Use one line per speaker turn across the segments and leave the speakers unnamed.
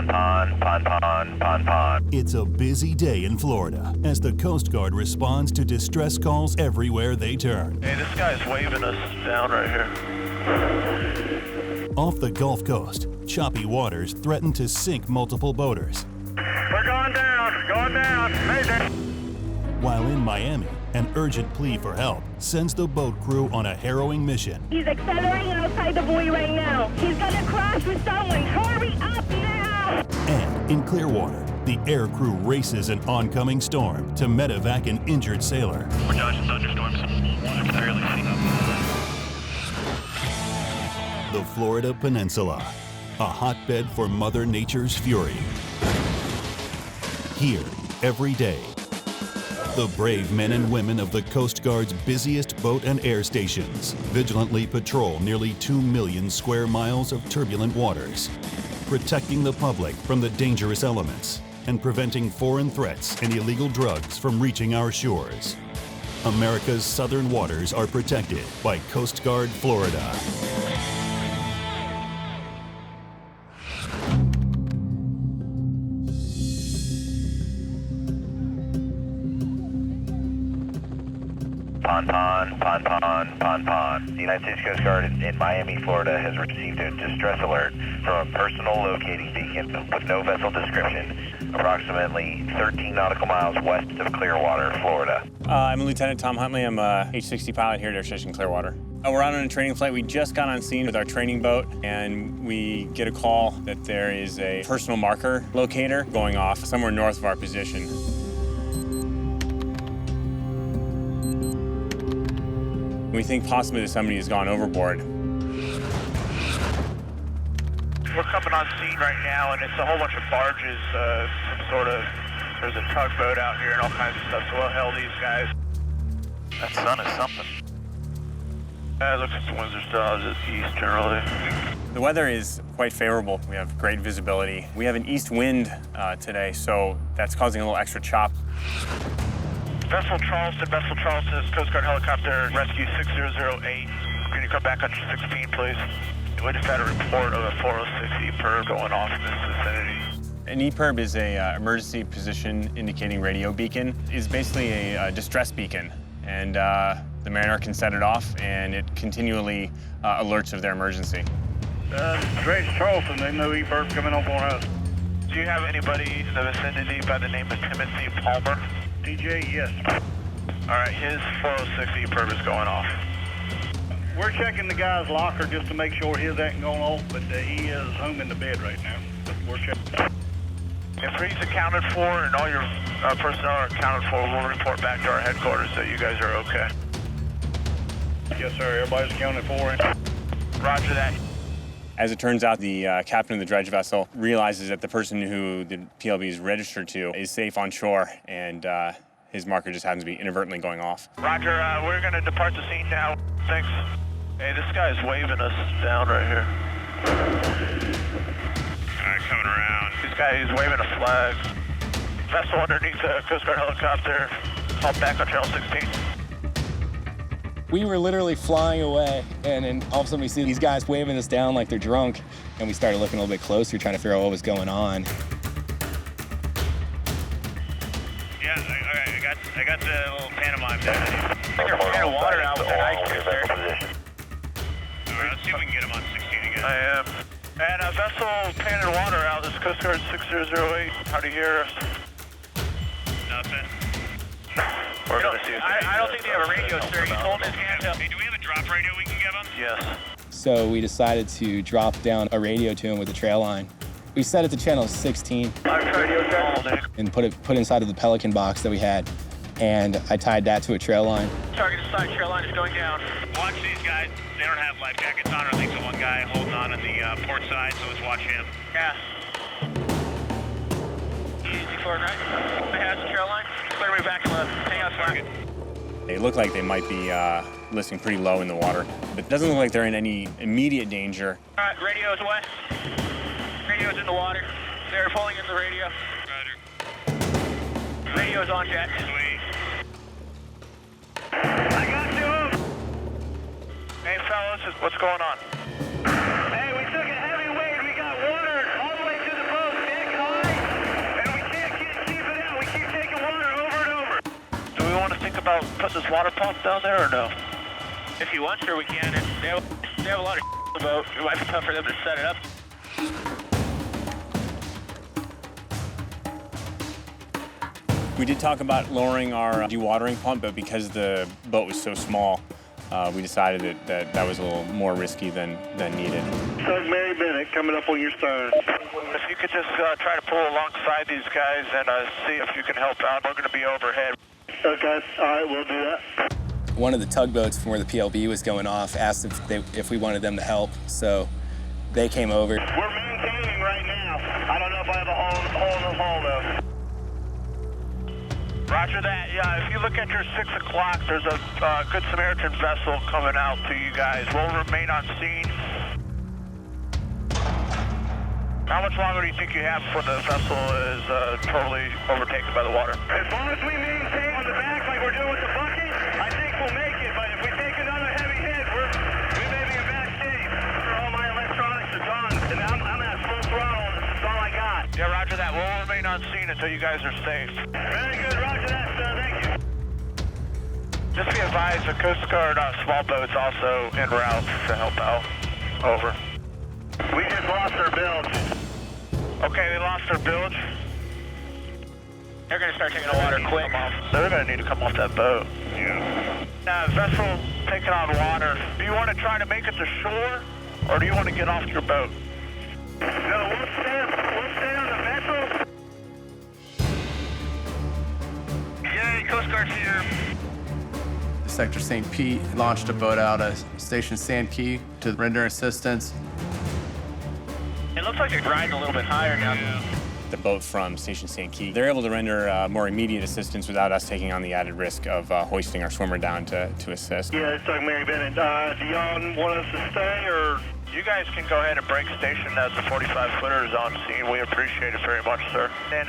Pon. It's a busy day in Florida as the Coast Guard responds to distress calls everywhere they turn.
Hey, this guy's waving us down right here.
Off the Gulf Coast, choppy waters threaten to sink multiple boaters.
We're going down, Mayday.
While in Miami, an urgent plea for help sends the boat crew on a harrowing mission.
He's accelerating outside the buoy right now. He's gonna crash with someone. Hurry up now!
And in Clearwater, the air crew races an oncoming storm to Medevac an injured sailor.
We're dodging thunderstorms. Barely seeing them.
The Florida Peninsula, a hotbed for Mother Nature's fury. Here, every day, the brave men and women of the Coast Guard's busiest boat and air stations vigilantly patrol nearly 2 million square miles of turbulent waters, protecting the public from the dangerous elements and preventing foreign threats and illegal drugs from reaching our shores. America's southern waters are protected by Coast Guard Florida.
Pon. The United States Coast Guard in Miami, Florida has received a distress alert from a personal locating beacon with no vessel description, approximately 13 nautical miles west of Clearwater, Florida.
I'm Lieutenant Tom Huntley. I'm a H-60 pilot here at Station Clearwater. We're out on a training flight. We just got on scene with our training boat, and we get a call that there is a personal marker locator going off somewhere north of our position. We think possibly that somebody has gone overboard.
We're coming on scene right now, and it's a whole bunch of barges, there's a tugboat out here and all kinds of stuff, so we'll hail these guys. That sun is something. It looks like the winds are still out east generally.
The weather is quite favorable. We have great visibility. We have an east wind today, so that's causing a little extra chop.
Vessel Charleston, Coast Guard helicopter, rescue 6008. Can you come back on 16, please? We just had a report of a 406 EPIRB going off in this vicinity.
An EPIRB is a emergency position indicating radio beacon. It's basically a distress beacon, and the mariner can set it off, and it continually alerts of their emergency.
Trace Charleston, they know EPIRB coming up on us. Do you have anybody in the vicinity by the name of Timothy Palmer? DJ, yes. All right, his 406 EPIRB is going off. We're checking the guy's locker just to make sure his ain't going off, but he is home in the bed right now. We're checking. If he's accounted for and all your personnel are accounted for, we'll report back to our headquarters that you guys are okay. Yes, sir. Everybody's accounted for. Roger that.
As it turns out, the captain of the dredge vessel realizes that the person who the PLB is registered to is safe on shore, and his marker just happens to be inadvertently going off.
Roger, we're going to depart the scene now. Thanks. Hey, this guy's waving us down right here. All right, coming around. This guy is waving a flag. Vessel underneath the Coast Guard helicopter. Call back on channel 16.
We were literally flying away, and then all of a sudden we see these guys waving us down like they're drunk, and we started looking a little bit closer, trying to figure out what was going on.
Yeah, I got the little pantomime there. I think they're panning water out with their ice there. All right, let's see if we can get him on 16 again. I am. And a vessel panning water out. This is Coast Guard 6008. How do you hear us? Nothing. We're going to see. I don't think they have a radio, sir. He's holding his hand up. Hey, do we have a drop radio we can give him? Yes.
So we decided to drop down a radio to him with a trail line. We set it to channel 16 and put inside of the Pelican box that we had, and I tied that to a trail line.
Target side trail line is going down. Watch these guys. They don't have life jackets on. I think the one guy holding on the port side, so let's watch him. Yeah. Easy forward right. They have the trail line. Clear way back and left. Hang out slack.
They look like they might be listing pretty low in the water, but it doesn't look like they're in any immediate danger.
All right, radio's away. Radio's in the water. They're pulling in the radio. Roger. Radio's on, Jack. Sweet. I got you. Hey, fellas, what's going on? Hey, we took a heavy wave. We got water all the way to the boat. about putting this water pump down there or no?
If you want, sure we can. They have a lot of on the boat. It might be tough for them to set it up.
We did talk about lowering our dewatering pump, but because the boat was so small, we decided that was a little more risky than needed.
Tug Mary Bennett coming up on your stern. If you could just try to pull alongside these guys and see if you can help out. We're going to be overhead. Okay, all right, we'll do that.
One of the tugboats from where the PLB was going off asked if we wanted them to help, so they came over.
We're maintaining right now. I don't know if I have a hole in the hull, though. Roger that. Yeah, if you look at your 6 o'clock, there's a Good Samaritan vessel coming out to you guys. We'll remain on scene. How much longer do you think you have before the vessel is totally overtaken by the water? As long as we maintain on the back like we're doing with the bucket, I think we'll make it. But if we take another heavy hit, we may be in bad shape. All my electronics are done, and I'm at full throttle, and this is all I got. Yeah, roger that. We'll remain on scene until you guys are safe. Very good. Roger that, sir. Thank you. Just be advised, the Coast Guard small boat's also en route to help out. Over. We just lost our bilge. Okay, they lost their bilge.
They're going to start taking the water quick.
They're going to need to come off that boat. Yeah. Vessel taking on water. Do you want to try to make it to shore, or do you want to get off your boat? No, we'll stay on the vessel.
Yay, Coast Guard's here.
Sector St. Pete launched a boat out of Station Sand Key to render assistance.
It looks like they're riding a little bit higher now. Yeah.
The boat from Station St. Key, they're able to render more immediate assistance without us taking on the added risk of hoisting our swimmer down to assist.
Yeah, it's Doug Mary Bennett. Do y'all want us to stay, or? You guys can go ahead and break station as the 45-footer is on scene. We appreciate it very much, sir. And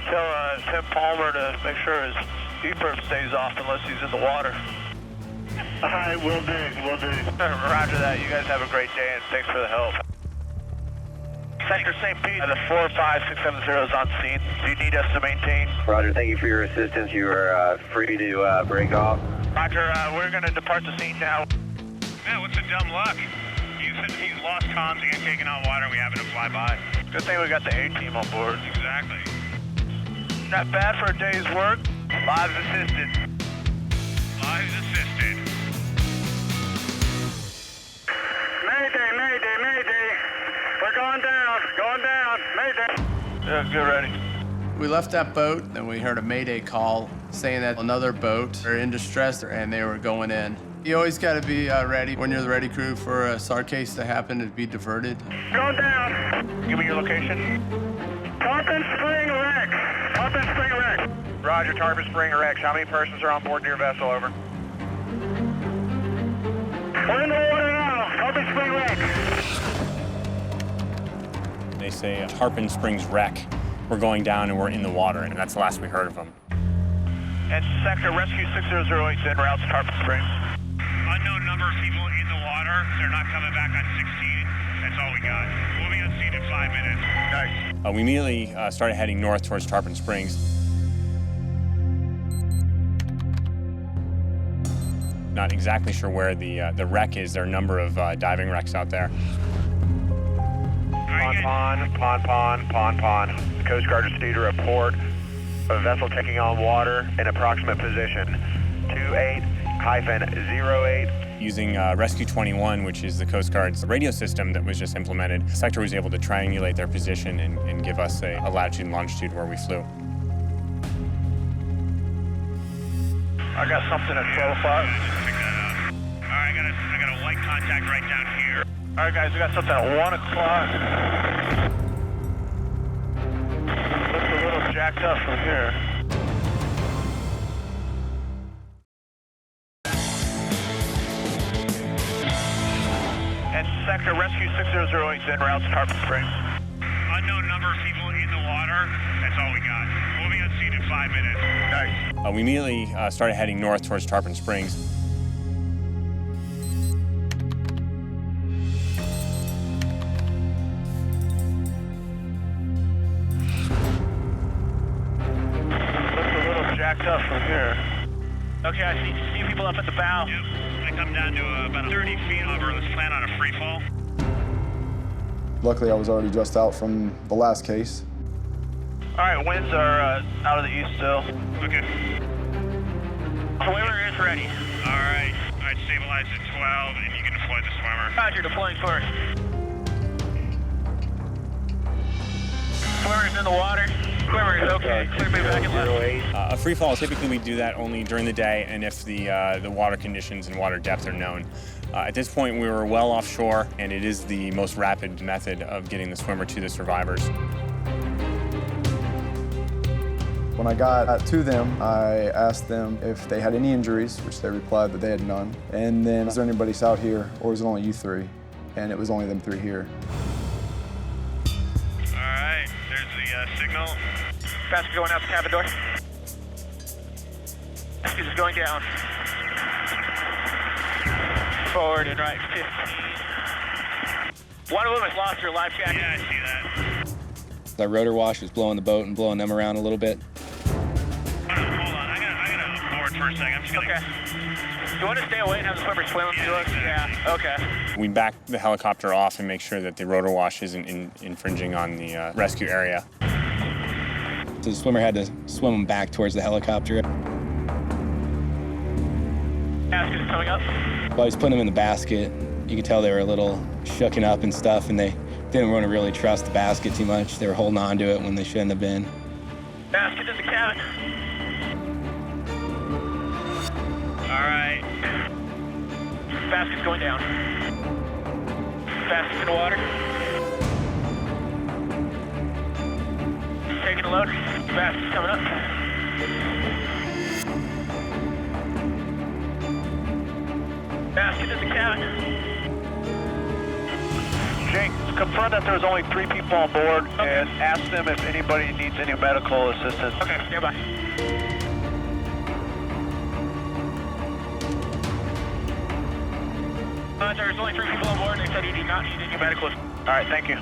tell Tim Palmer to make sure his E-perf stays off unless he's in the water. All right, will do. Roger that. You guys have a great day, and thanks for the help. Sector St. Pete, the 45670 is on scene. Do you need us to maintain?
Roger, thank you for your assistance. You are free to break off.
Roger, we're going to depart the scene now.
Man, what's the dumb luck? He's lost comms and taking on water. We happen to fly by.
Good thing we got the A-team on board.
Exactly.
Not bad for a day's work. Lives assisted.
Lives assisted.
Mayday. We're going down. Mayday. Yeah, get ready.
We left that boat, and we heard a mayday call saying that another boat are in distress, and they were going in. You always got to be ready when you're the ready crew for a SAR case to happen and be diverted.
Going down. Give me your location. Tarpon Spring Wreck.
Roger, Tarpon Spring Wreck. How many persons are on board your vessel? Over.
We're in the water now. Tarpon Spring Wreck.
They say Tarpon Springs wreck. We're going down and we're in the water, and that's the last we heard of them.
And Sector Rescue 6008 is en route to Tarpon Springs.
Unknown number of people in the water. They're not coming back on 16. That's all we got. We'll be on scene in 5 minutes.
Nice.
We immediately started heading north towards Tarpon Springs. Not exactly sure where the wreck is. There are a number of diving wrecks out there.
Pond. The Coast Guard is due to report a vessel taking on water in approximate position 28-08.
Using Rescue 21, which is the Coast Guard's radio system that was just implemented, the sector was able to triangulate their position and give us a latitude and longitude where we flew.
I got something at 12 o'clock.
All right, I got a white contact right down here.
All right, guys, we got something at 1 o'clock. Looks a little jacked up from here. And Sector Rescue 6008 is en route to Tarpon Springs.
Unknown number of people in the water. That's all we got. We'll be on scene in 5 minutes.
Nice.
We immediately started heading north towards Tarpon Springs.
Looks a little jacked up from here. Okay, I see people up at the bow.
Yep. They come down to about 30 feet over this plant on a free fall.
Luckily, I was already dressed out from the last case.
All right, winds are out of the east still.
Okay.
Swimmer is ready.
All right. I'd stabilize at 12, and you can deploy the swimmer.
Roger, deploying first. Swimmer's in the water. Swimmer is okay. Clear me back and left.
A free fall, typically we do that only during the day and if the water conditions and water depth are known. At this point, we were well offshore, and it is the most rapid method of getting the swimmer to the survivors.
When I got to them, I asked them if they had any injuries, which they replied that they had none. And then, is there anybody out here, or is it only you three? And it was only them three here.
All right. There's the signal.
Fast going out the cabin door. Rescue is going down. Forward and right 50. One of them has lost her life jacket.
Yeah, I see that.
The rotor wash was blowing the boat and blowing them around a little bit.
Hold on. I gotta board for a second. I'm just gonna...
Okay. Do you want to stay away and have the swimmer swim up to us? Yeah, okay.
We back the helicopter off and make sure that the rotor wash isn't infringing on the rescue area.
So the swimmer had to swim them back towards the helicopter.
Basket is coming up.
While he was putting them in the basket, you could tell they were a little shooken up and stuff, and they didn't want to really trust the basket too much. They were holding on to it when they shouldn't have been.
Basket in the cabin.
All right.
Basket's going down. Basket's in the water. Taking a load. Basket's coming up. Basket in the cabin. Jake, confirm that there's only 3 people on board and ask them if anybody needs any medical assistance. Okay, stand by. There's only 3 people on board and they said you do not need any medical assistance. All right, thank you.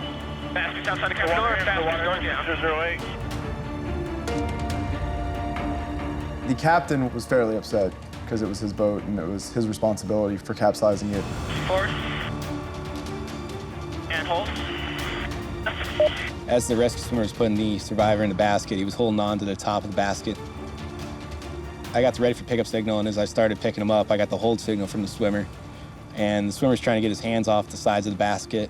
Basket's outside the cabin door. Basket's going down. 08.
The captain was fairly upset because it was his boat and it was his responsibility for capsizing it.
Forward. And hold.
As the rescue swimmer was putting the survivor in the basket, he was holding on to the top of the basket. I got the ready for pickup signal, and as I started picking him up, I got the hold signal from the swimmer. And the swimmer's trying to get his hands off the sides of the basket,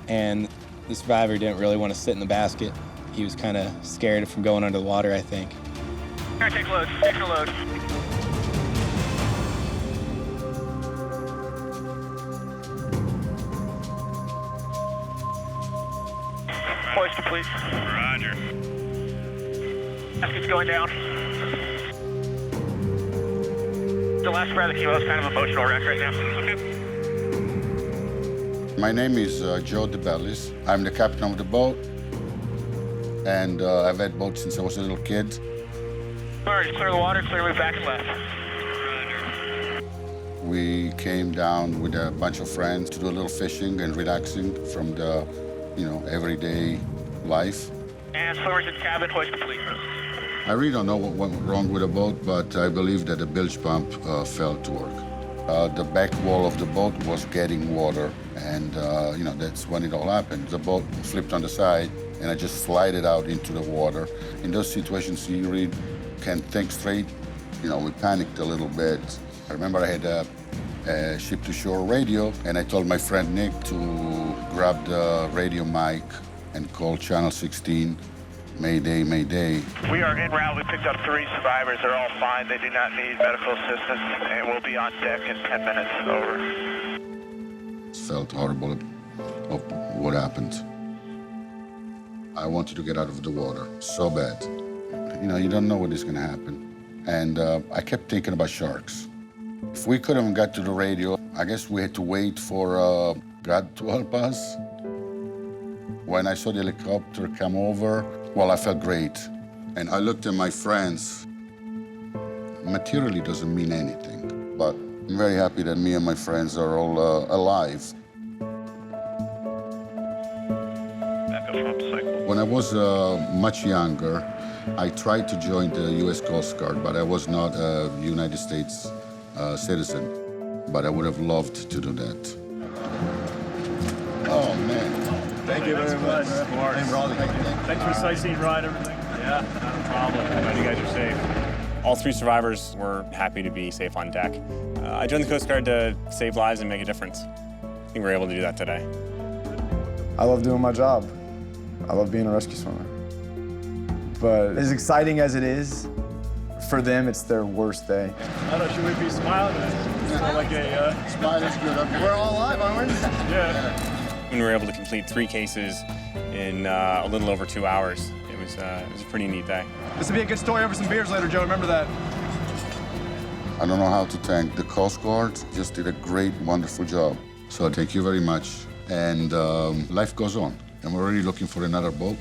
and the survivor didn't really want to sit in the basket. He was kind of scared from going under the water, I think.
All right, take a load. Taking a load. Hoist complete.
Roger.
Basket's going down. The last part of the kilo is kind of emotional wreck right now. Okay.
My name is Joe DeBellis. I'm the captain of the boat, and I've had boats since I was a little kid.
All right, clear the water, clear move back and left.
We came down with a bunch of friends to do a little fishing and relaxing from the, everyday life.
And swimmers in cabin, hoist complete.
I really don't know what went wrong with the boat, but I believe that the bilge pump failed to work. The back wall of the boat was getting water, and that's when it all happened. The boat flipped on the side, and I just slided out into the water. In those situations, you really can't think straight. We panicked a little bit. I remember I had a ship-to-shore radio, and I told my friend Nick to grab the radio mic and call Channel 16. Mayday, mayday.
We are en route. We picked up 3 survivors. They're all fine. They do not need medical assistance, and we'll be on deck in 10 minutes. Over.
It felt horrible of what happened. I wanted to get out of the water so bad. You don't know what is going to happen. And I kept thinking about sharks. If we couldn't get to the radio, I guess we had to wait for God to help us. When I saw the helicopter come over, well, I felt great. And I looked at my friends. Materially doesn't mean anything, but I'm very happy that me and my friends are all alive.
Back up front cycle.
When I was much younger, I tried to join the U.S. Coast Guard, but I was not a United States citizen. But I would have loved to do that. Oh, man.
Thank you very much. Thanks for the sightseeing ride, everything.
Yeah, not a problem. Glad you guys are safe. All 3 survivors were happy to be safe on deck. I joined the Coast Guard to save lives and make a difference. I think we're able to do that today.
I love doing my job. I love being a rescue swimmer. But as exciting as it is, for them, it's their worst day.
I don't know, should we be smiling? It's not like a...
Smile is good. Okay. We're all alive, aren't we?
Yeah.
We were able to complete 3 cases in a little over 2 hours. It was a pretty neat day.
This will be a good story over some beers later, Joe. Remember that.
I don't know how to thank the Coast Guard. Just did a great, wonderful job. So thank you very much. And life goes on. And we're already looking for another boat.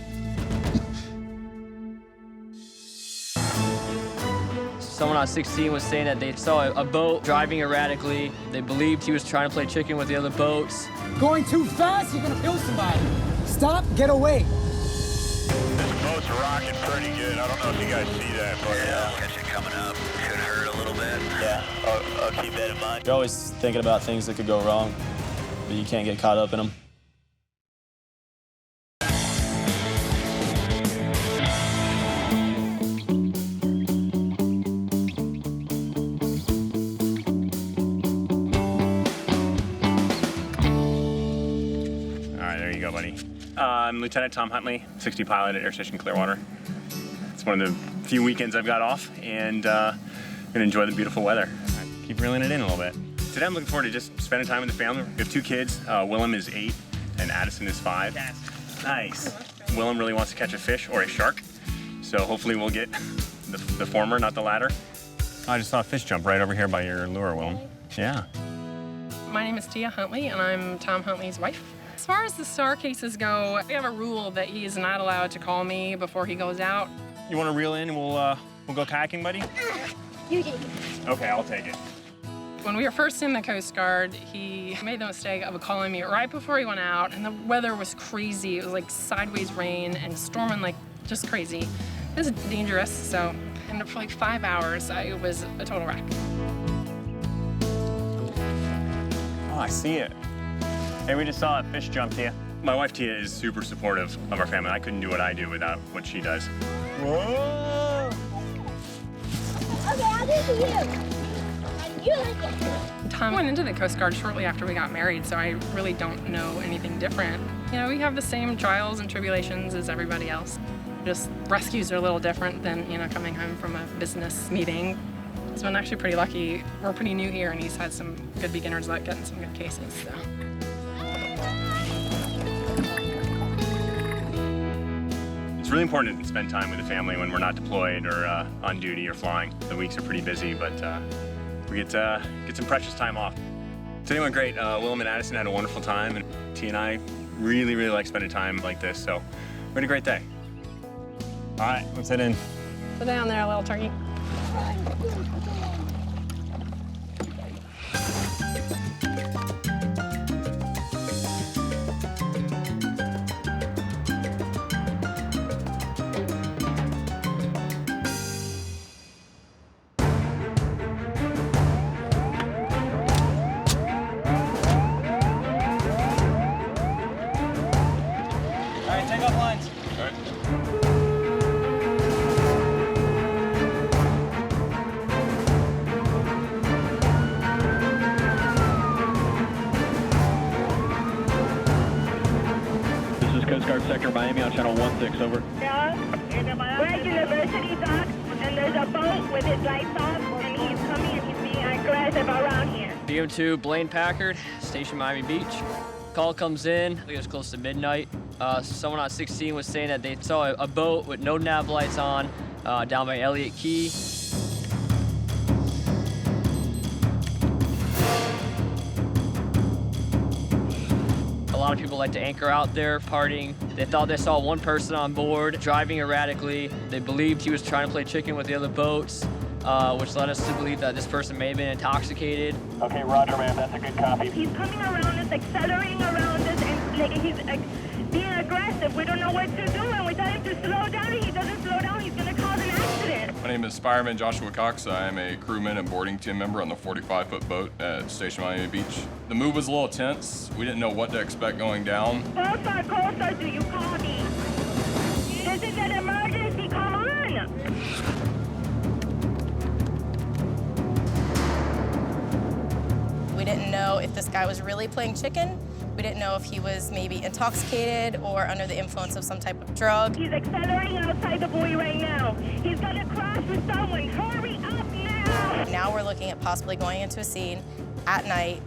Someone on 16 was saying that they saw a boat driving erratically. They believed he was trying to play chicken with the other boats.
Going too fast, you're gonna kill somebody. Stop, get away.
This boat's rocking pretty good. I don't know if you guys see that, but
Yeah, got you coming up. Could hurt a little bit.
yeah, I'll keep that in mind.
You're always thinking about things that could go wrong, but you can't get caught up in them.
I'm Lieutenant Tom Huntley, 60 pilot at Air Station Clearwater. It's one of the few weekends I've got off, and I'm gonna enjoy the beautiful weather. Keep reeling it in a little bit. Today I'm looking forward to just spending time with the family. We have 2 kids. Willem is 8 and Addison is 5. Nice. Willem really wants to catch a fish or a shark, so hopefully we'll get the former, not the latter. I just saw a fish jump right over here by your lure, Willem. Yeah.
My name is Tia Huntley, and I'm Tom Huntley's wife. As far as the STAR cases go, we have a rule that he is not allowed to call me before he goes out.
You want to reel in and we'll go kayaking, buddy?
You take it.
Okay, I'll take it.
When we were first in the Coast Guard, he made the mistake of calling me right before he went out, and the weather was crazy. It was like sideways rain and storming like just crazy. It was dangerous, so, and for like 5 hours, it was a total wreck.
Oh, I see it. Hey, we just saw a fish jump, Tia. My wife, Tia, is super supportive of our family. I couldn't do what I do without what she does. Whoa!
Okay, I'll do it to you. You like it.
Tom went into the Coast Guard shortly after we got married, so I really don't know anything different. You know, we have the same trials and tribulations as everybody else. Just rescues are a little different than, you know, coming home from a business meeting. He's been actually pretty lucky. We're pretty new here, and he's had some good beginner's luck getting some good cases, so.
It's really important to spend time with the family when we're not deployed or on duty or flying. The weeks are pretty busy, but we get some precious time off. Today went great. Willem and Addison had a wonderful time, and T and I really like spending time like this, so we had a great day. All right, let's head in.
Sit down there, little turkey.
Sector Miami on channel 16, over.
Yeah, we're at University Dock, and there's a boat with its lights off, and he's coming and he's being aggressive around here.
BM2 Blaine Packard, Station Miami Beach. Call comes in, I think it was close to midnight. Someone on 16 was saying that they saw a boat with no nav lights on down by Elliott Key. A lot of people like to anchor out there partying. They thought they saw one person on board driving erratically. They believed he was trying to play chicken with the other boats, which led us to believe that this person may have been intoxicated.
Okay, roger, man. That's a good copy.
He's coming around us, accelerating around us, and like he's being aggressive. We don't know what to do, and we tell him to slow down, and he doesn't slow down. He's gonna
name is Fireman Joshua Cox. I am a crewman and boarding team member on the 45-foot boat at Station Miami Beach. The move was a little tense. We didn't know what to expect going down.
Coastal, do you copy? This is an emergency, come on!
We didn't know if this guy was really playing chicken. We didn't know if he was maybe intoxicated or under the influence of some type of drug.
He's accelerating outside the buoy right now. He's gonna crash with someone. Hurry up now!
Now we're looking at possibly going into a scene at night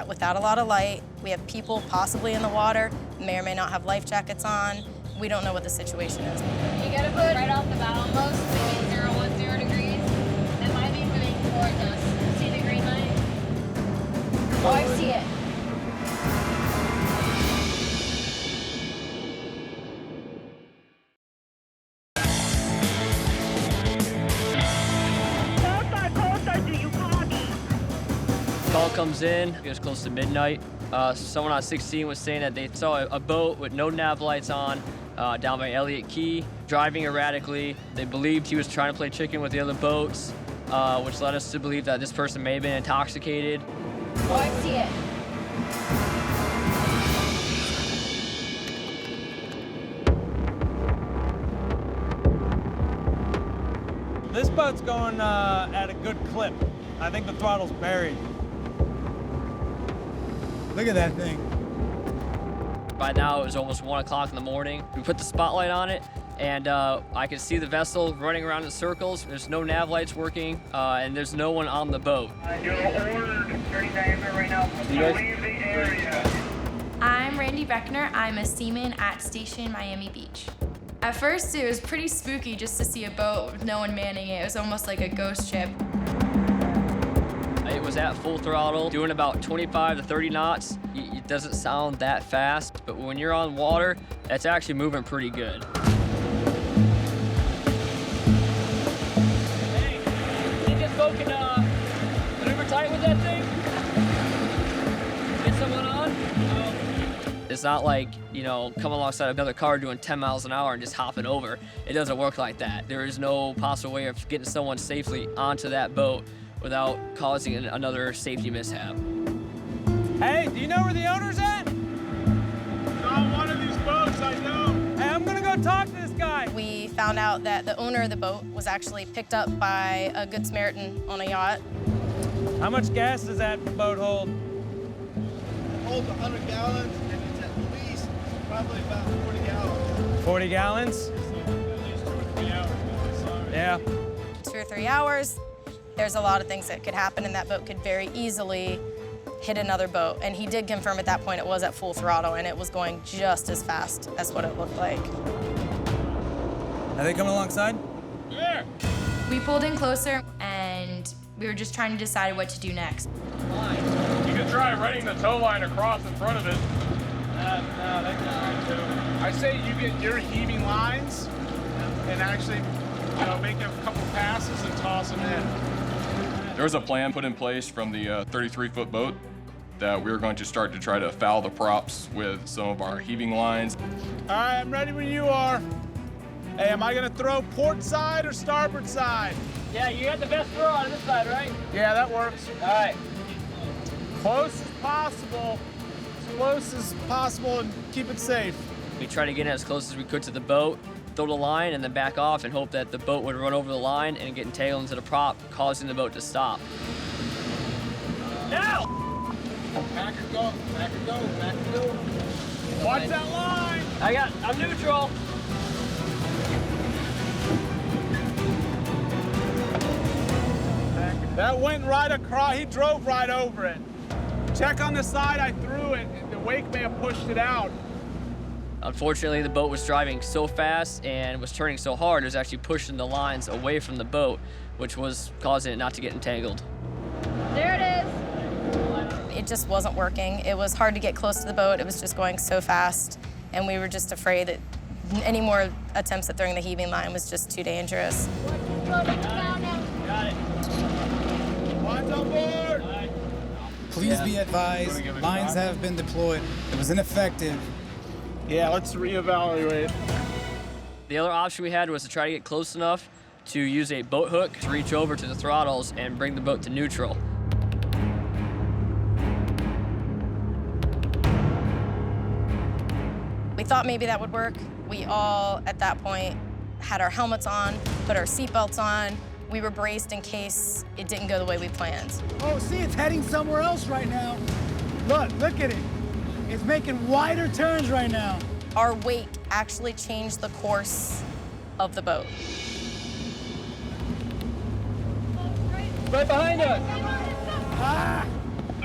without a lot of light. We have people possibly in the water, may or may not have life jackets on. We don't know what the situation is.
You gotta put right off the bow almost, maybe 010 degrees. That might be moving towards us. See the green light? Oh, I see it.
Coastal, do you copy?
Call comes in, it was close to midnight. Someone on 16 was saying that they saw a boat with no nav lights on down by Elliott Key, driving erratically. They believed he was trying to play chicken with the other boats, which led us to believe that this person may have been intoxicated.
Oh, I see it.
This boat's going at a good clip. I think the throttle's buried. Look at that thing.
By now, it was almost 1 o'clock in the morning. We put the spotlight on it, and I could see the vessel running around in circles. There's no nav lights working, and there's no one on the boat.
You're ordered 30 diameter right now. Leave the area.
I'm Randy Beckner. I'm a seaman at Station Miami Beach. At first, it was pretty spooky just to see a boat with no one manning it. It was almost like a ghost ship.
It was at full throttle, doing about 25 to 30 knots. It doesn't sound that fast, but when you're on water, that's actually moving pretty good. Hey, think this boat can maneuver tight with that thing? Get someone on? It's not like, you know, come alongside another car doing 10 miles an hour and just hopping over. It doesn't work like that. There is no possible way of getting someone safely onto that boat without causing another safety mishap.
Hey, do you know where the owner's at? On one of these boats, I know. Hey, I'm gonna go talk to this guy.
We found out that the owner of the boat was actually picked up by a Good Samaritan on a yacht.
How much gas does that boat hold?
It holds 100 gallons, and it's at least probably about 40 gallons.
40 gallons?
At least 2 or 3 hours.
Yeah.
2 or 3 hours. There's a lot of things that could happen, and that boat could very easily hit another boat. And he did confirm at that point it was at full throttle, and it was going just as fast as what it looked like.
Are they coming alongside?
Yeah.
We pulled in closer, and we were just trying to decide what to do next.
You could try running the tow line across in front of it.
No, that's not right, too. I say you get your heaving lines and actually, you know, make a couple passes and toss them in.
There was a plan put in place from the 33-foot boat that we were going to start to try to foul the props with some of our heaving lines.
All right, I'm ready when you are. Hey, am I gonna throw port side or starboard side?
Yeah, you got the best throw on this side, right?
Yeah, that works.
All right.
Close as possible. As close as possible and keep it safe.
We tried to get in as close as we could to the boat, throw the line, and then back off and hope that the boat would run over the line and get entangled into the prop, causing the boat to stop.
Now! Back and go, back and go, back and go. Watch that line!
I'm neutral.
That went right across, he drove right over it. Check on the side, I threw it. The wake may have pushed it out.
Unfortunately, the boat was driving so fast and was turning so hard, it was actually pushing the lines away from the boat, which was causing it not to get entangled.
There it is.
It just wasn't working. It was hard to get close to the boat. It was just going so fast, and we were just afraid that any more attempts at throwing the heaving line was just too dangerous.
Got it.
Lines on board!
Please be advised, lines have been deployed. It was ineffective.
Yeah, let's reevaluate.
The other option we had was to try to get close enough to use a boat hook to reach over to the throttles and bring the boat to neutral.
We thought maybe that would work. We all, at that point, had our helmets on, put our seatbelts on. We were braced in case it didn't go the way we planned.
Oh, see, it's heading somewhere else right now. Look at it. It's making wider turns right now.
Our weight actually changed the course of the boat.
Right behind us.
Ah!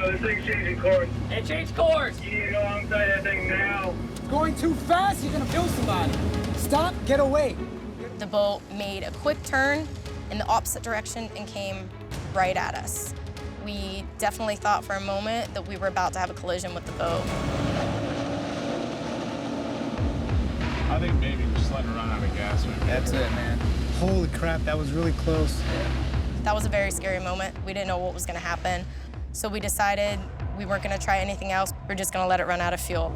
Oh, this thing's changing course.
It changed course.
You need to go alongside that thing now.
It's going too fast, you're gonna kill somebody. Stop, get away.
The boat made a quick turn in the opposite direction and came right at us. We definitely thought for a moment that we were about to have a collision with the boat.
I think maybe we're just letting her run out of gas.
That's it, man. Holy crap, that was really close.
That was a very scary moment. We didn't know what was gonna happen. So we decided we weren't gonna try anything else. We're just gonna let it run out of fuel.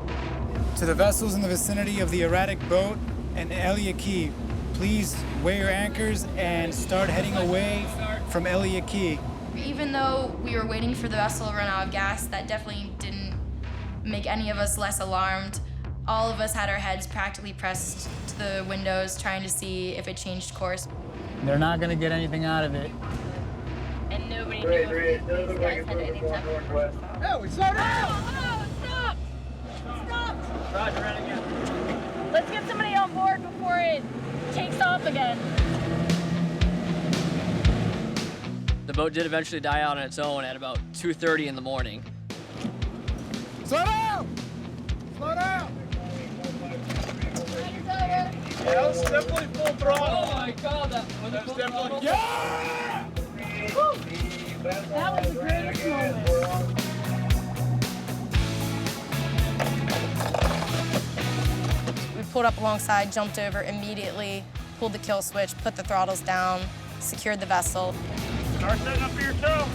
To the vessels in the vicinity of the erratic boat and Elliott Key, please weigh your anchors and start heading away from Elliott Key.
Even though we were waiting for the vessel to run out of gas, that definitely didn't make any of us less alarmed. All of us had our heads practically pressed to the windows, trying to see if it changed course.
They're not gonna get anything out of it.
And nobody knew if these guys had any type of purpose.
No, we slowed down.
Oh, stop! Stop!
Roger, run again.
Let's get somebody on board before it takes off again.
The boat did eventually die out on its own at about 2:30 in the morning.
Slow down! Slow down!
Yeah, that was definitely full throttle.
Oh my God, that was
definitely.
Yeah!
Woo. That was the greatest moment.
We pulled up alongside, jumped over immediately, pulled the kill switch, put the throttles down, secured the vessel.
Start setting up for your tow.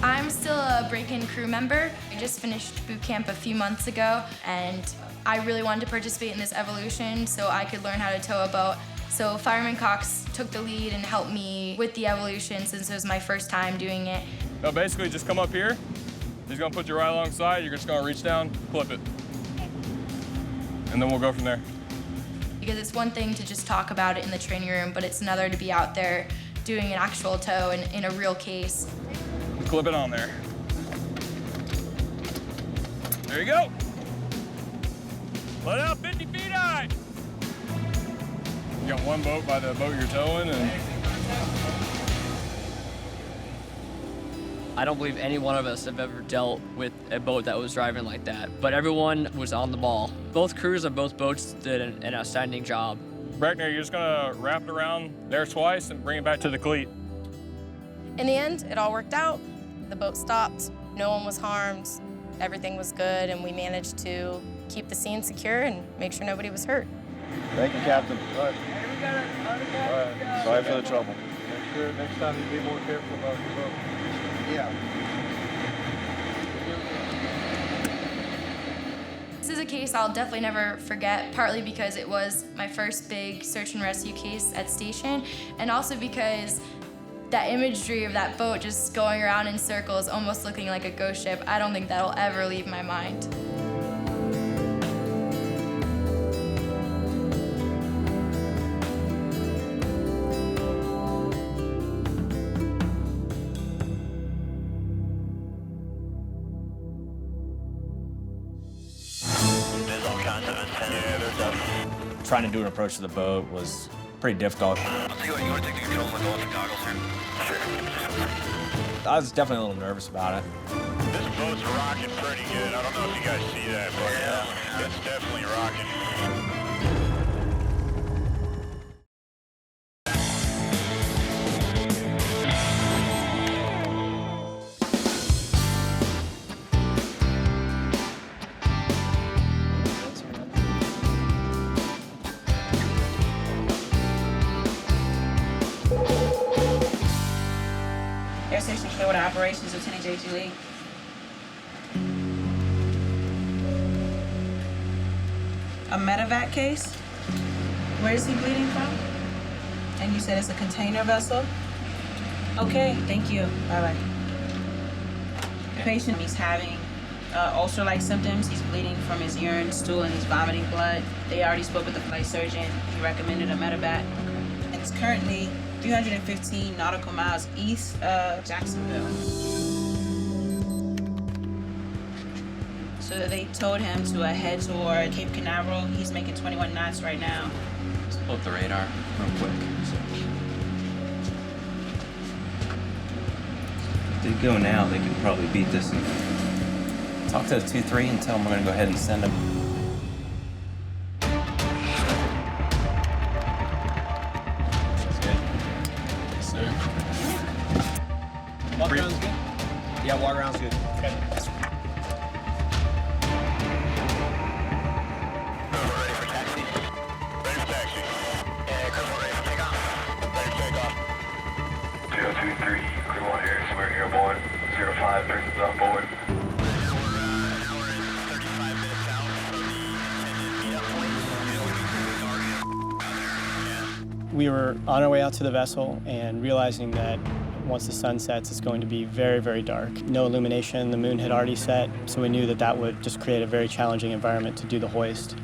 I'm still a break-in crew member. I just finished boot camp a few months ago, and I really wanted to participate in this evolution so I could learn how to tow a boat. So Fireman Cox took the lead and helped me with the evolution since it was my first time doing it.
No, basically just come up here. He's gonna put you right alongside. You're just gonna reach down, clip it. And then we'll go from there.
Because it's one thing to just talk about it in the training room, but it's another to be out there doing an actual tow in a real case.
Clip it on there. There you go. Let out 50 feet high. You got one boat by the boat you're towing, and
I don't believe any one of us have ever dealt with a boat that was driving like that, but everyone was on the ball. Both crews on both boats did an outstanding job.
Breckner, you're just gonna wrap it around there twice and bring it back to the cleat.
In the end, it all worked out. The boat stopped, no one was harmed, everything was good, and we managed to keep the scene secure and make sure nobody was hurt.
Thank you, Captain.
All right. Sorry for the trouble. Make sure next time you be more careful about your boat.
Yeah.
This is a case I'll definitely never forget, partly because it was my first big search and rescue case at Station, and also because that imagery of that boat just going around in circles, almost looking like a ghost ship, I don't think that'll ever leave my mind.
Trying to do an approach to the boat was pretty difficult.
You want to take the controls and go with the goggles here? Sure.
I was definitely a little nervous about it.
This boat's rocking pretty good. I don't know if you guys see that, but it's definitely rocking.
Station Clearwater Operations, Lieutenant J.G. Lee. A Medevac case? Where is he bleeding from? And you said it's a container vessel? Okay, thank you. Bye-bye. The patient, he's having ulcer-like symptoms. He's bleeding from his urine, stool, and he's vomiting blood. They already spoke with the flight surgeon. He recommended a Medevac. It's currently 315 nautical miles east of Jacksonville. So they told him to head toward Cape Canaveral. He's making 21 knots right now.
Let's pull up the radar real quick. If they go now, they can probably beat this. Talk to the 2-3 and tell them we're going to go ahead and send them. That's good. Yes, sir.
Walk around's good?
Yeah, walk around's good.
Okay.
Ready for taxi. Yeah, Clearwater ready for takeoff. Ready for takeoff.
023, Clearwater, square here, board. 05, persons on board.
We were on our way out to the vessel and realizing that once the sun sets, it's going to be very, very dark. No illumination, the moon had already set, so we knew that that would just create a very challenging environment to do the hoist.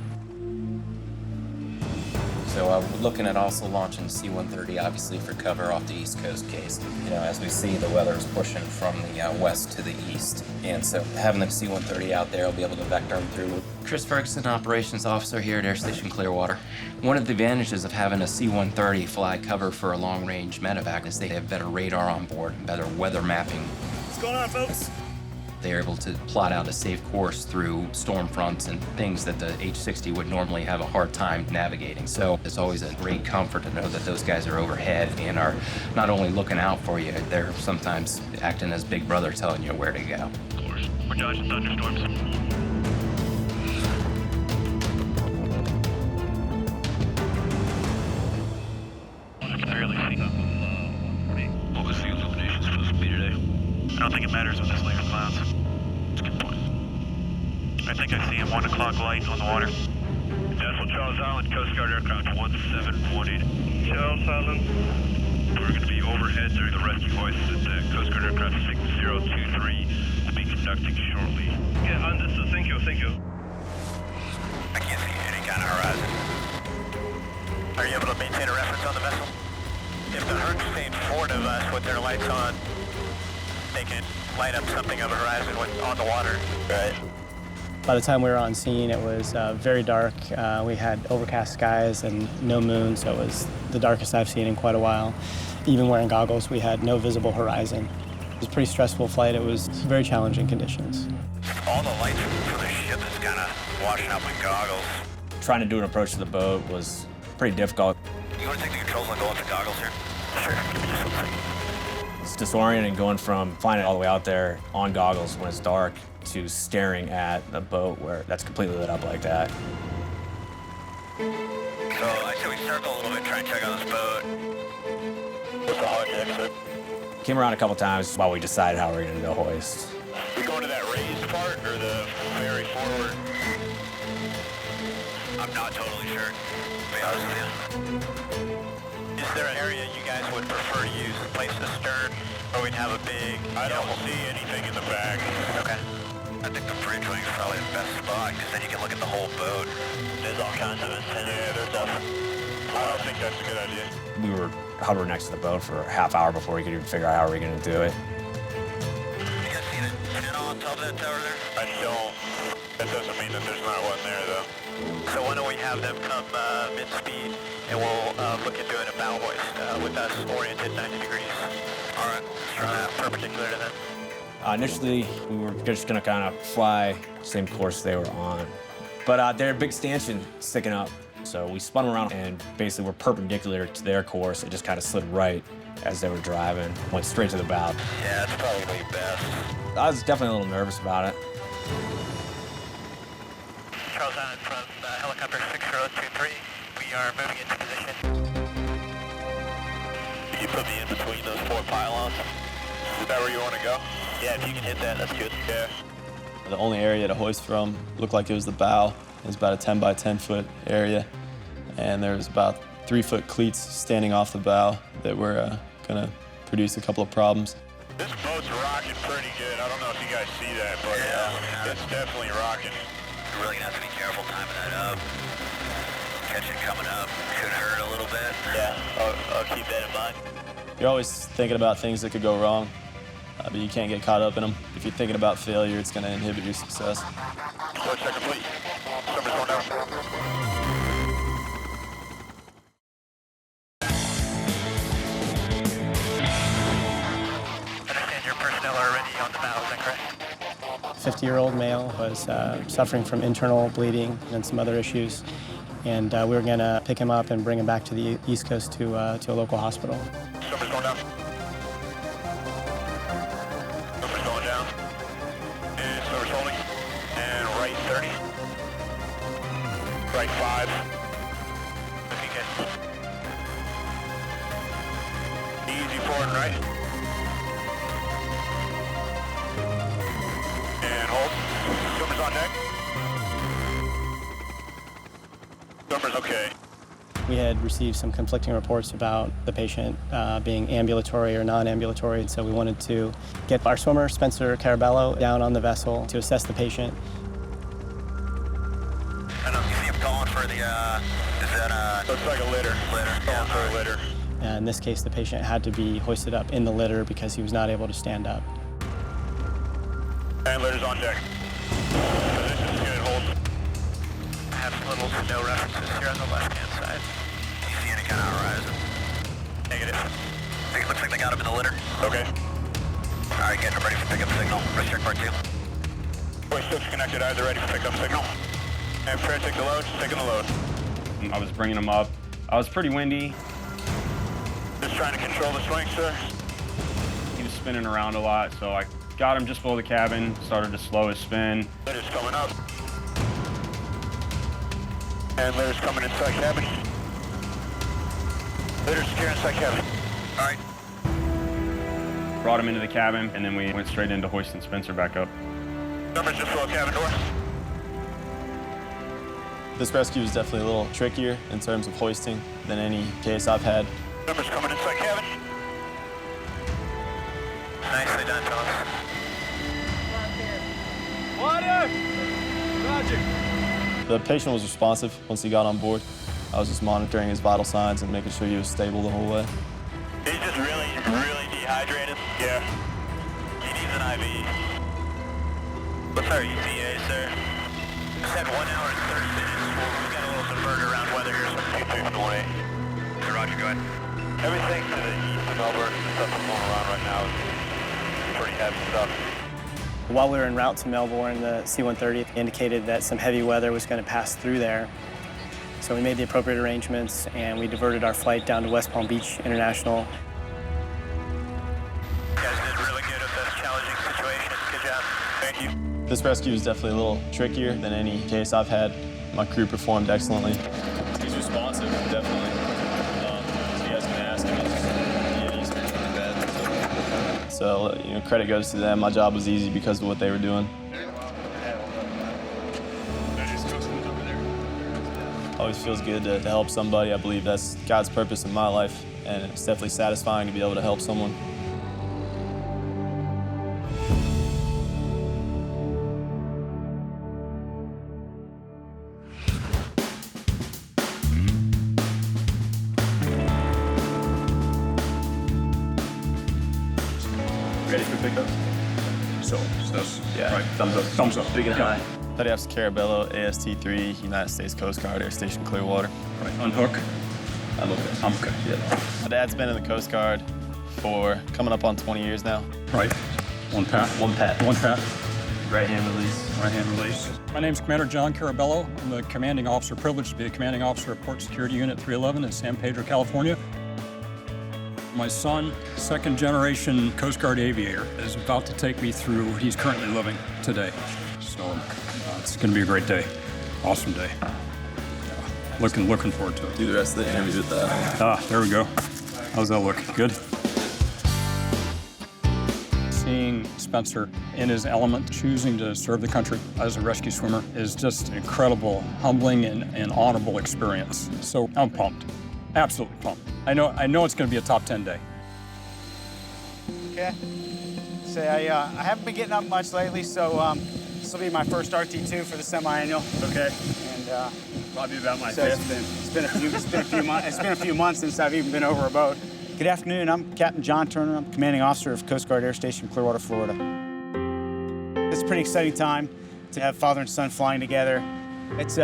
So we're looking at also launching C-130, obviously, for cover off the East Coast case. You know, as we see, the weather is pushing from the west to the east. And so having the C-130 out there will be able to vector them through. Chris Ferguson, Operations Officer here at Air Station Clearwater. One of the advantages of having a C-130 fly cover for a long-range Medevac is they have better radar on board and better weather mapping.
What's going on, folks?
They're able to plot out a safe course through storm fronts and things that the H-60 would normally have a hard time navigating. So it's always a great comfort to know that those guys are overhead and are not only looking out for you, they're sometimes acting as big brother telling you where to go.
Of course. We're dodging thunderstorms. I can barely see. What was the illumination supposed to be today? I don't think it matters with this layer of clouds. That's a good point. I think I see a 1 o'clock light on the water. Vessel Charles Island, Coast Guard aircraft 1718. Charles Island. We're going to be overhead during the rescue hoist at Coast Guard aircraft 6023. We'll be conducting shortly. Yeah, understood. Thank you, thank you. I can't see any kind of horizon. Are you able to maintain a reference on the vessel? If the Herc stayed forward of us with their lights on, they can light up something of a horizon on the water. Right.
By the time we were on scene, it was very dark. We had overcast skies and no moon, so it was the darkest I've seen in quite a while. Even wearing goggles, we had no visible horizon. It was a pretty stressful flight. It was very challenging conditions.
All the lights for the ship is kind of washing out my goggles.
Trying to do an approach to the boat was pretty difficult.
You want to take the controls and go with the goggles here? Sure. Give me just 1 second.
It's disorienting going from flying it all the way out there on goggles when it's dark to staring at a boat where that's completely lit up like that.
So I say we circle a little bit, try and check out this boat. What's the hard exit?
Came around a couple times while we decided how we were going to do the hoist.
We going to that raised part or the very forward? I'm not totally sure, to be honest with you. Is there an area you guys would prefer to use, place the stern, or we'd have a big... I don't see anything in the back. Okay. I think the bridge wing is probably the best spot, because then you can look at the whole boat. There's all kinds of antennas. Yeah, there's stuff. I don't think that's a good idea.
We were hovering next to the boat for a half hour before we could even figure out how we were going to do it.
You guys see the antenna on top of that tower there? I don't. That doesn't mean that there's not one there, though. So why don't we have them come mid-speed, and we'll look at doing a bow hoist with us oriented 90 degrees. All right, let's try that perpendicular to them.
Initially, we were just going to kind of fly the same course they were on. But they had a big stanchion sticking up, so we spun around and basically were perpendicular to their course. It just kind of slid right as they were driving, went straight to the bow.
Yeah, it's probably going to be best.
I was definitely a little nervous about it.
Charles Island from helicopter 6023. We are moving into position. Can you put me in between those 4 pylons? Is that where you want to go? Yeah, if you can hit that, that's good. Yeah.
The only area to hoist from looked like it was the bow. It was about a 10 by 10 foot area. And there was about 3-foot cleats standing off the bow that were gonna produce a couple of problems.
This boat's rocking pretty good. I don't know if you guys see that, but it's definitely rocking.
You're really gonna have to be careful timing that up. Catch it coming up. Could hurt a little bit. Yeah, I'll keep that in mind.
You're always thinking about things that could go wrong, but you can't get caught up in them. If you're thinking about failure, it's gonna inhibit your success.
Approach check complete. Somebody's going down.
Understand your personnel are already on the bow, is that correct?
50-year-old male was suffering from internal bleeding and some other issues. And we were gonna pick him up and bring him back to the East Coast to a local hospital.
Somebody's going down. Somebody's going down. And somebody's holding. And right 30. Right 5. Okay, good. Easy forward and right. And hold. Swimmer's on deck. Swimmer's okay.
We had received some conflicting reports about the patient being ambulatory or non-ambulatory, and so we wanted to get our swimmer, Spencer Carabello, down on the vessel to assess the patient.
I don't know if you see him calling for the, is that
looks like a litter. Calling for a litter.
In this case, the patient had to be hoisted up in the litter because he was not able to stand up.
And litter's on deck. Position's good, hold.
I have little to no references here on the left-hand side. Do you see any kind of horizon? Negative. I think it looks like they got him in the litter.
Okay.
All right, getting ready for pickup signal. Race check part 2.
Voice 6 connected, either ready for pickup signal. And prayer, take the load, taking the load.
I was bringing him up. I was pretty windy.
Just trying to control the swing, sir.
He was spinning around a lot, so I got him just below the cabin, started to slow his spin.
Litter's coming up. And litter's coming inside cabin. Litter's secure inside cabin.
All right.
Brought him into the cabin, and then we went straight into hoisting Spencer back up.
Numbers just below cabin door.
This rescue is definitely a little trickier in terms of hoisting than any case I've had.
Numbers coming inside cabin.
Nicely done, Thomas.
Water! Roger.
The patient was responsive once he got on board. I was just monitoring his vital signs and making sure he was stable the whole way.
He's just really dehydrated. Yeah. He needs an IV. What's our ETA, sir?
We said 1 hour and 30 minutes. We got a little diverted around weather here, so
2228.
Hey, Roger, go ahead.
Everything to the east of Melbourne, the stuff that's going around right now is pretty heavy stuff.
While we were en route to Melbourne, the C-130 indicated that some heavy weather was going to pass through there. So we made the appropriate arrangements and we diverted our flight down to West Palm Beach International.
You guys did really good with this challenging situation. Good job.
Thank you.
This rescue is definitely a little trickier than any case I've had. My crew performed excellently. He's responsive, definitely. So you guys can ask him. He's pretty bad. So, credit goes to them. My job was easy because of what they were doing. Always feels good to help somebody. I believe that's God's purpose in my life, and it's definitely satisfying to be able to help someone.
Ready for pickup? So
Yeah.
right, thumbs up. Thumbs up.
Big and high. Petty Officer Carabello, AST-3, United States Coast Guard, Air Station Clearwater.
Right, unhook.
I'm okay.
I'm okay, yeah.
My dad's been in the Coast Guard for coming up on 20 years now.
Right. One pat.
One pat.
One pat.
Right hand release.
Right hand release.
My name's Commander John Carabello. I'm the commanding officer, privileged to be the commanding officer of Port Security Unit 311 in San Pedro, California. My son, second generation Coast Guard aviator, is about to take me through what he's currently living today. So it's going to be a great day. Awesome day. Looking forward to it.
Do the rest of the interview with that.
There we go. How's that look? Good? Seeing Spencer in his element, choosing to serve the country as a rescue swimmer is just an incredible, humbling, and honorable experience. So I'm pumped. Absolutely pumped. I know it's going to be a top 10 day.
Okay. Say I haven't been getting up much lately, so this will be my first RT2 for the semi-annual.
Okay.
And
probably about my
so
fifth.
it's been a few months since I've even been over a boat. Good afternoon. I'm Captain John Turner. I'm commanding officer of Coast Guard Air Station Clearwater, Florida. It's a pretty exciting time to have father and son flying together. It's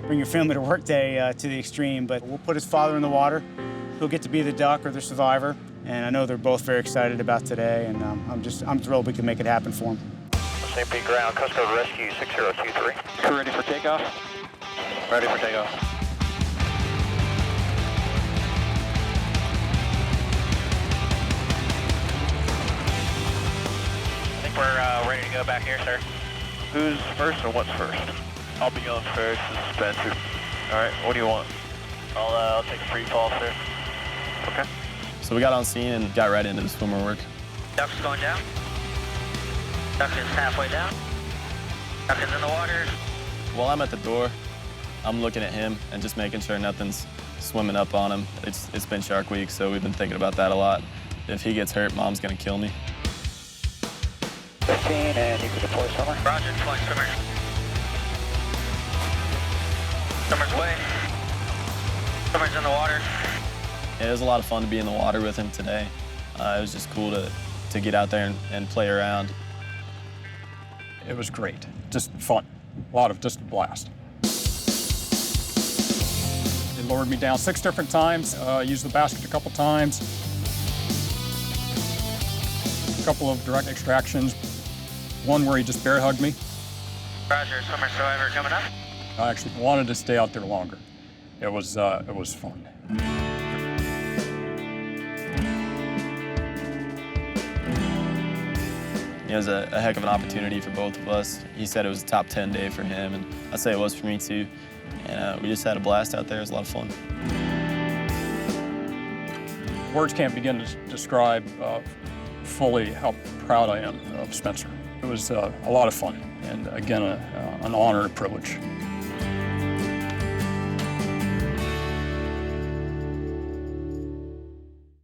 bring your family to work day to the extreme, but we'll put his father in the water. He'll get to be the duck or the survivor, and I know they're both very excited about today, and I'm thrilled we can make it happen for them.
St. Pete ground, Coast Guard Rescue 6023. Crew ready for takeoff? Ready for takeoff. I think we're ready to go back here, sir.
Who's first or what's first?
I'll be going first. This is Spencer.
All right, what do you want?
I'll take a free fall, sir.
Okay.
So we got on scene and got right into the swimmer work.
Duck's going down. Duck is halfway down. Duck is in the water.
While I'm at the door, I'm looking at him and just making sure nothing's swimming up on him. It's been Shark Week, so we've been thinking about that a lot. If he gets hurt, Mom's gonna kill me.
15, and you can deploy swimmer. Roger, deploy swimmer. Swimmer's away. Swimmer's in the water.
It was a lot of fun to be in the water with him today. It was just cool to get out there and play around.
It was great. Just fun. Just a blast. They lowered me down 6 different times, used the basket a couple times. A couple of direct extractions. One where he just bear hugged me.
Roger, swimmer survivor coming up.
I actually wanted to stay out there longer. It was fun.
It was a heck of an opportunity for both of us. He said it was a top 10 day for him, and I'd say it was for me too. And we just had a blast out there. It was a lot of fun.
Words can't begin to describe fully how proud I am of Spencer. It was a lot of fun, and again, an honor and a privilege.